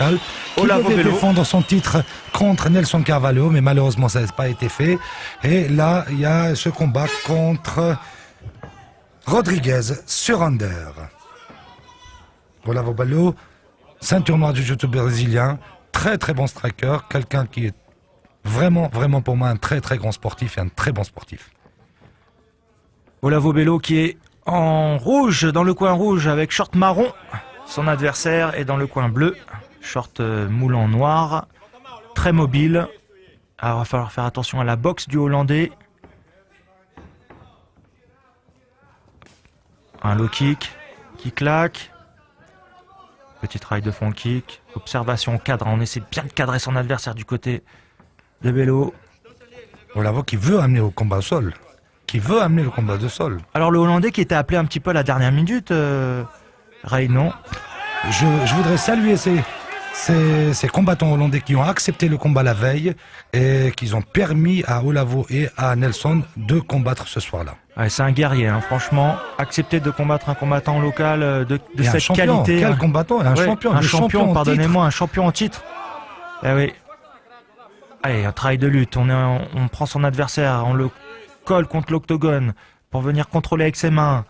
Pascal, qui Olavo devait Bello défendre son titre contre Nelson Carvalho, mais malheureusement ça n'a pas été fait. Et là, il y a ce combat contre Rodriguez sur under. Olavo Bello, ceinture noire du jiu-jitsu brésilien, très très bon striker, quelqu'un qui est vraiment pour moi un très très grand sportif et un très bon sportif. Olavo Bello qui est en rouge, dans le coin rouge avec short marron. Son adversaire est dans le coin bleu, short moulant noir, très mobile. Alors, il va falloir faire attention à la boxe du Hollandais. Un low kick qui claque. Petit travail de front kick. Observation cadre. On essaie bien de cadrer son adversaire du côté de Bello. Olavo qui veut amener au combat au sol. Qui veut amener le combat de sol. Alors le Hollandais qui était appelé un petit peu à la dernière minute, Ray, non. Je voudrais saluer ces combattants hollandais qui ont accepté le combat la veille et qui ont permis à Olavo et à Nelson de combattre ce soir-là. Ouais, c'est un guerrier, hein, franchement. Accepter de combattre un combattant local de cette champion, qualité. Quel combattant, un champion. Un champion, pardonnez-moi, un champion en titre. Eh oui. Allez, un travail de lutte. On prend son adversaire, on le colle contre l'octogone pour venir contrôler avec ses mains.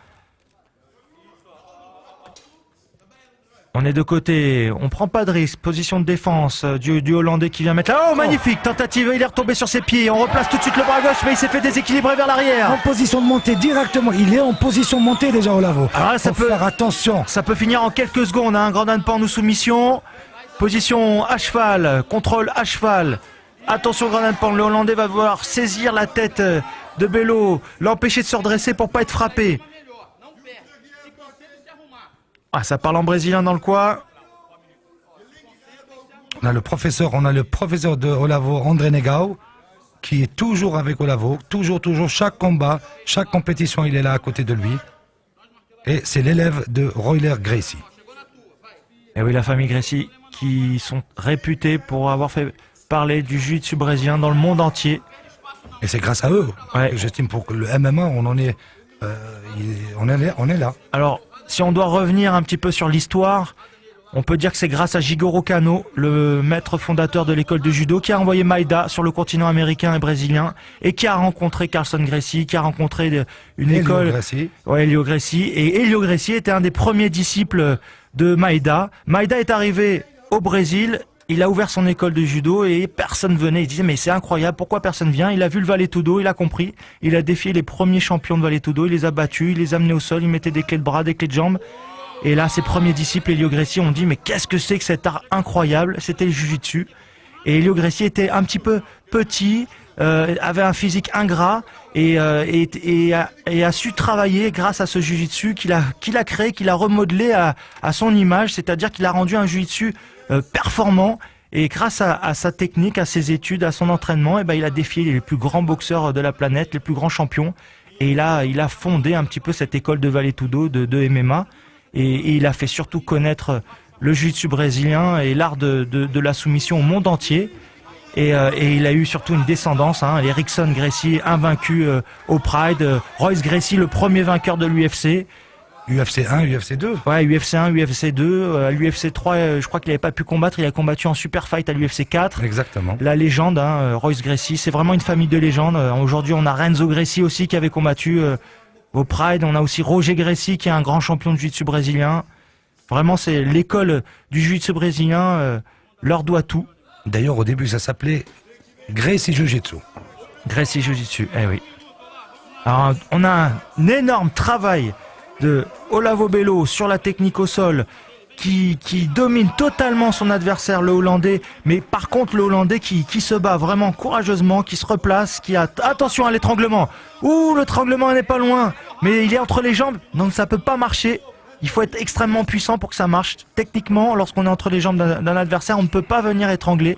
On est de côté, on prend pas de risque, position de défense du Hollandais qui vient mettre là. Oh, magnifique, tentative, il est retombé sur ses pieds, on replace tout de suite le bras gauche, mais il s'est fait déséquilibrer vers l'arrière. En position de montée directement, il est en position de montée déjà Olavo. Alors là, ça peut faire attention. Ça peut finir en quelques secondes, hein. Grand Dan Pan ou soumission, position à cheval, contrôle à cheval. Attention Grand Dan Pan, le Hollandais va vouloir saisir la tête de Bello, l'empêcher de se redresser pour pas être frappé. Ah, ça parle en brésilien dans le coin. On a le professeur de Olavo, André Negao, qui est toujours avec Olavo, toujours, chaque combat, chaque compétition, il est là à côté de lui. Et c'est l'élève de Royler Gracie. Et oui, la famille Gracie, qui sont réputés pour avoir fait parler du jiu-jitsu brésilien dans le monde entier. Et c'est grâce à eux, ouais. J'estime pour que le MMA, on est là. Alors, si on doit revenir un petit peu sur l'histoire, on peut dire que c'est grâce à Jigoro Kano, le maître fondateur de l'école de judo, qui a envoyé Maïda sur le continent américain et brésilien et qui a rencontré Carlson Gracie, qui a rencontré une école... Helio Gracie. Et Helio Gracie était un des premiers disciples de Maïda. Maïda est arrivé au Brésil, il a ouvert son école de judo et personne venait. Il disait mais c'est incroyable, pourquoi personne vient? Il a vu le Vale Tudo, il a compris. Il a défié les premiers champions de Vale Tudo, il les a battus, il les a amenés au sol, il mettait des clés de bras, des clés de jambes. Et là, ses premiers disciples, Helio Gracie, ont dit mais qu'est-ce que c'est que cet art incroyable? C'était le Jiu-Jitsu. Et Helio Gracie était un petit peu petit, avait un physique ingrat et a su travailler grâce à ce Jiu-Jitsu qu'il a créé, qu'il a remodelé à son image, c'est-à-dire qu'il a rendu un Jiu-Jitsu performant. Et grâce à sa technique, à ses études, à son entraînement, et ben il a défié les plus grands boxeurs de la planète, les plus grands champions. Et il a fondé un petit peu cette école de Vale Tudo de MMA. Et il a fait surtout connaître le jiu-jitsu brésilien et l'art de la soumission au monde entier. Et il a eu surtout une descendance, hein, les Rickson Gracie, invaincu au Pride, Royce Gracie, le premier vainqueur de l'UFC. UFC 1, UFC 2. Ouais, UFC 1, UFC 2, à l'UFC 3, je crois qu'il n'avait pas pu combattre, il a combattu en super fight à l'UFC 4. Exactement. La légende, hein, Royce Gracie, c'est vraiment une famille de légendes. Aujourd'hui, on a Renzo Gracie aussi qui avait combattu au Pride, on a aussi Roger Gracie qui est un grand champion de jiu-jitsu brésilien. Vraiment, c'est l'école du jiu-jitsu brésilien leur doit tout. D'ailleurs, au début, ça s'appelait Gracie Jiu-Jitsu. Gracie Jiu-Jitsu, eh oui. Alors, on a un énorme travail de Olavo Bello sur la technique au sol qui domine totalement son adversaire, le Hollandais. Mais par contre, le Hollandais qui se bat vraiment courageusement, qui se replace, qui a... Attention à l'étranglement. Ouh, l'étranglement n'est pas loin. Mais il est entre les jambes, donc ça peut pas marcher. Il faut être extrêmement puissant pour que ça marche. Techniquement, lorsqu'on est entre les jambes d'un adversaire, on ne peut pas venir étrangler.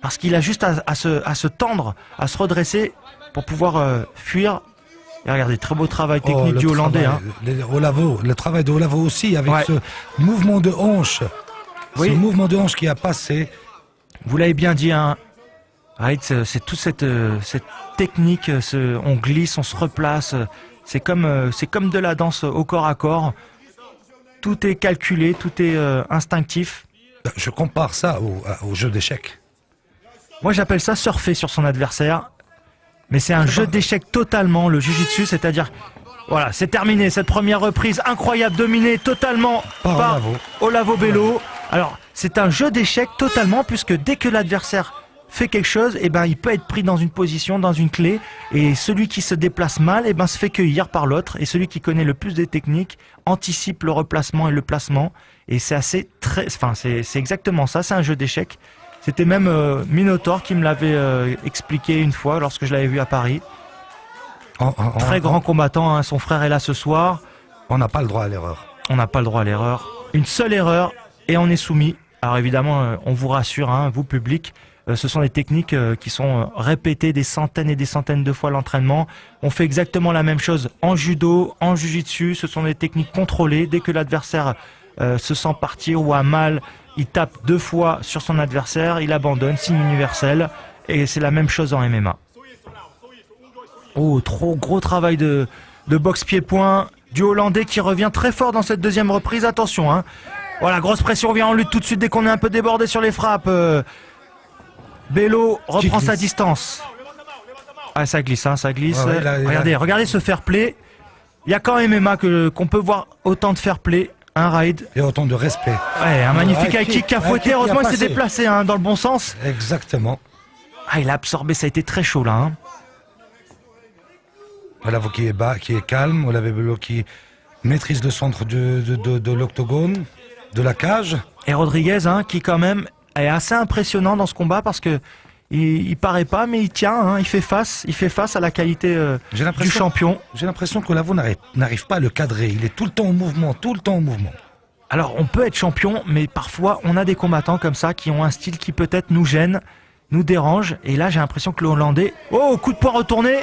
Parce qu'il a juste à se tendre, à se redresser pour pouvoir fuir. Et regardez, très beau travail technique du Hollandais. Le travail de Olavo aussi, avec ce mouvement de hanche. Oui. Ce mouvement de hanche qui a passé. Vous l'avez bien dit, hein. C'est toute cette technique, on glisse, on se replace. C'est comme de la danse au corps à corps. Tout est calculé, tout est instinctif. Je compare ça au jeu d'échecs. Moi, j'appelle ça surfer sur son adversaire. Mais c'est un jeu d'échecs totalement, le jiu-jitsu, c'est-à-dire, voilà, c'est terminé, cette première reprise incroyable, dominée totalement par Olavo Bello. Alors, c'est un jeu d'échecs totalement, puisque dès que l'adversaire fait quelque chose, eh ben, il peut être pris dans une position, dans une clé, et celui qui se déplace mal, eh ben, se fait cueillir par l'autre, et celui qui connaît le plus des techniques anticipe le replacement et le placement, et c'est c'est exactement ça, c'est un jeu d'échecs. C'était même Minotaur qui me l'avait expliqué une fois lorsque je l'avais vu à Paris. Très grand combattant, hein, son frère est là ce soir. On n'a pas le droit à l'erreur. On n'a pas le droit à l'erreur. Une seule erreur et on est soumis. Alors évidemment, on vous rassure, hein, vous public, ce sont des techniques qui sont répétées des centaines et des centaines de fois l'entraînement. On fait exactement la même chose en judo, en jiu-jitsu. Ce sont des techniques contrôlées. Dès que l'adversaire se sent partir ou a mal, il tape 2 fois sur son adversaire, il abandonne, signe universel, et c'est la même chose en MMA. Oh, trop gros travail de boxe pied-point, du Hollandais qui revient très fort dans cette deuxième reprise, attention, hein. Voilà, grosse pression, on vient en lutte tout de suite dès qu'on est un peu débordé sur les frappes. Bello reprend sa distance. Ah, ça glisse, hein, ça glisse. Ouais, regardez ce fair play. Il y a quand même MMA qu'on peut voir autant de fair play. Un ride. Et autant de respect. Ouais, un magnifique high kick qui a fouetté. Heureusement, il s'est déplacé hein, dans le bon sens. Exactement. Ah, il a absorbé, ça a été très chaud là. Hein. Olavo qui est bas, qui est calme. Olavo Bello qui maîtrise le centre de l'octogone, de la cage. Et Rodriguez, hein, qui quand même est assez impressionnant dans ce combat parce que il paraît pas, mais il tient, hein, il fait face à la qualité du champion. J'ai l'impression que Olavo n'arrive pas à le cadrer. Il est tout le temps au mouvement, Alors, on peut être champion, mais parfois, on a des combattants comme ça qui ont un style qui peut-être nous gêne, nous dérange. Et là, j'ai l'impression que le Hollandais... Oh, coup de poing retourné.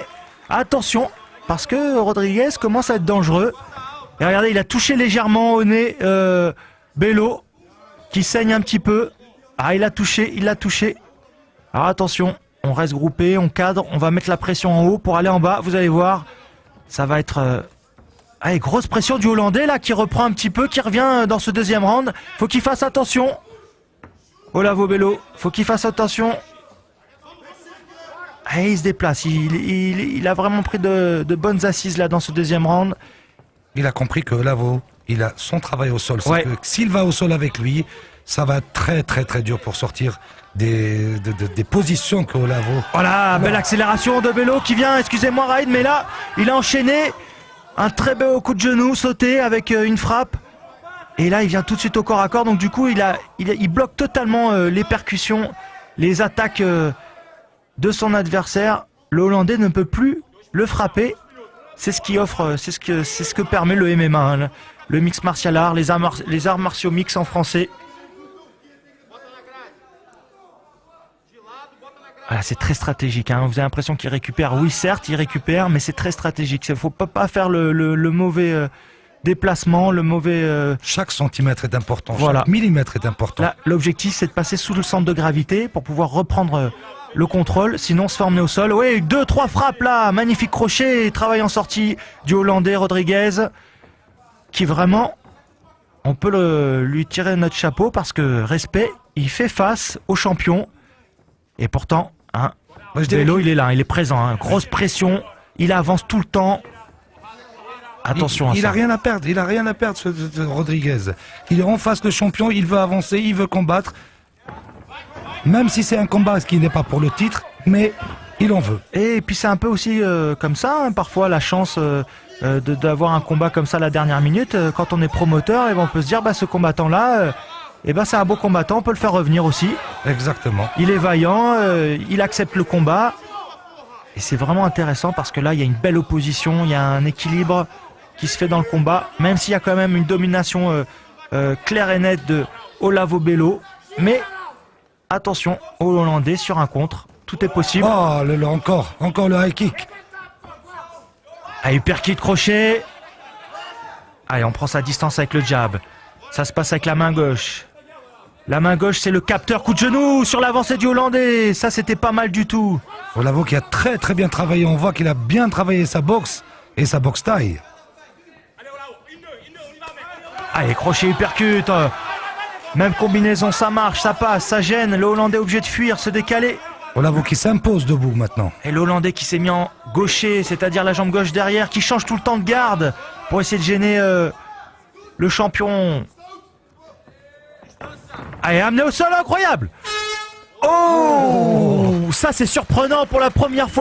Attention, parce que Rodriguez commence à être dangereux. Et regardez, il a touché légèrement au nez Bello, qui saigne un petit peu. Ah, il l'a touché. Alors attention, on reste groupé, on cadre, on va mettre la pression en haut pour aller en bas. Vous allez voir, ça va être... Allez, grosse pression du Hollandais là qui reprend un petit peu, qui revient dans ce deuxième round. Faut qu'il fasse attention. Olavo Bello, faut qu'il fasse attention. Allez, il se déplace, il a vraiment pris de bonnes assises là dans ce deuxième round. Il a compris que Olavo, il a son travail au sol. Ouais. S'il va au sol avec lui, ça va être très très très dur pour sortir des positions que Olavo... Voilà, belle accélération de Bello qui vient, excusez-moi Raïd, mais là, il a enchaîné un très beau coup de genou sauté avec une frappe. Et là, il vient tout de suite au corps à corps, donc du coup, il bloque totalement les percussions, les attaques de son adversaire. Le Hollandais ne peut plus le frapper. C'est ce qui offre, c'est ce que permet le MMA, hein, le mix martial art, les arts martiaux mix en français. Voilà, c'est très stratégique, hein. Vous avez l'impression qu'il récupère. Oui, certes, il récupère, mais c'est très stratégique. Il ne faut pas faire le mauvais déplacement, le mauvais... Chaque centimètre est important, voilà. Chaque millimètre est important. Là, l'objectif, c'est de passer sous le centre de gravité pour pouvoir reprendre le contrôle, sinon se former au sol. Oui, 2-3 frappes là, magnifique crochet, travail en sortie du Hollandais Rodriguez, qui vraiment, on peut lui tirer notre chapeau parce que respect, il fait face au champion. Et pourtant, hein, Bello, il est là, il est présent, hein, grosse pression, il avance tout le temps. Attention à ça. Il a rien à perdre, ce Rodriguez. Il est en face le champion, il veut avancer, il veut combattre. Même si c'est un combat qui n'est pas pour le titre, mais il en veut. Et puis c'est un peu aussi comme ça, hein, parfois la chance d'avoir un combat comme ça à la dernière minute. Quand on est promoteur, et ben, on peut se dire, ce combattant-là... c'est un beau combattant, on peut le faire revenir aussi. Exactement. Il est vaillant, il accepte le combat. Et c'est vraiment intéressant parce que là, il y a une belle opposition, il y a un équilibre qui se fait dans le combat, même s'il y a quand même une domination claire et nette de Olavo Bello. Mais attention aux Hollandais sur un contre, tout est possible. Oh, encore le high kick. Ah, uppercut crochet. Allez, on prend sa distance avec le jab. Ça se passe avec la main gauche. La main gauche, c'est le capteur, coup de genou sur l'avancée du Hollandais. Ça, c'était pas mal du tout. Olavo qui a très très bien travaillé. On voit qu'il a bien travaillé sa boxe et sa boxe taille. Allez, crochet uppercut. Même combinaison, ça marche, ça passe, ça gêne. Le Hollandais est obligé de fuir, se décaler. Olavo qui s'impose debout maintenant. Et l'Hollandais qui s'est mis en gaucher, c'est-à-dire la jambe gauche derrière, qui change tout le temps de garde pour essayer de gêner le champion. Allez, amené au sol, incroyable! Oh, ça c'est surprenant pour la première fois.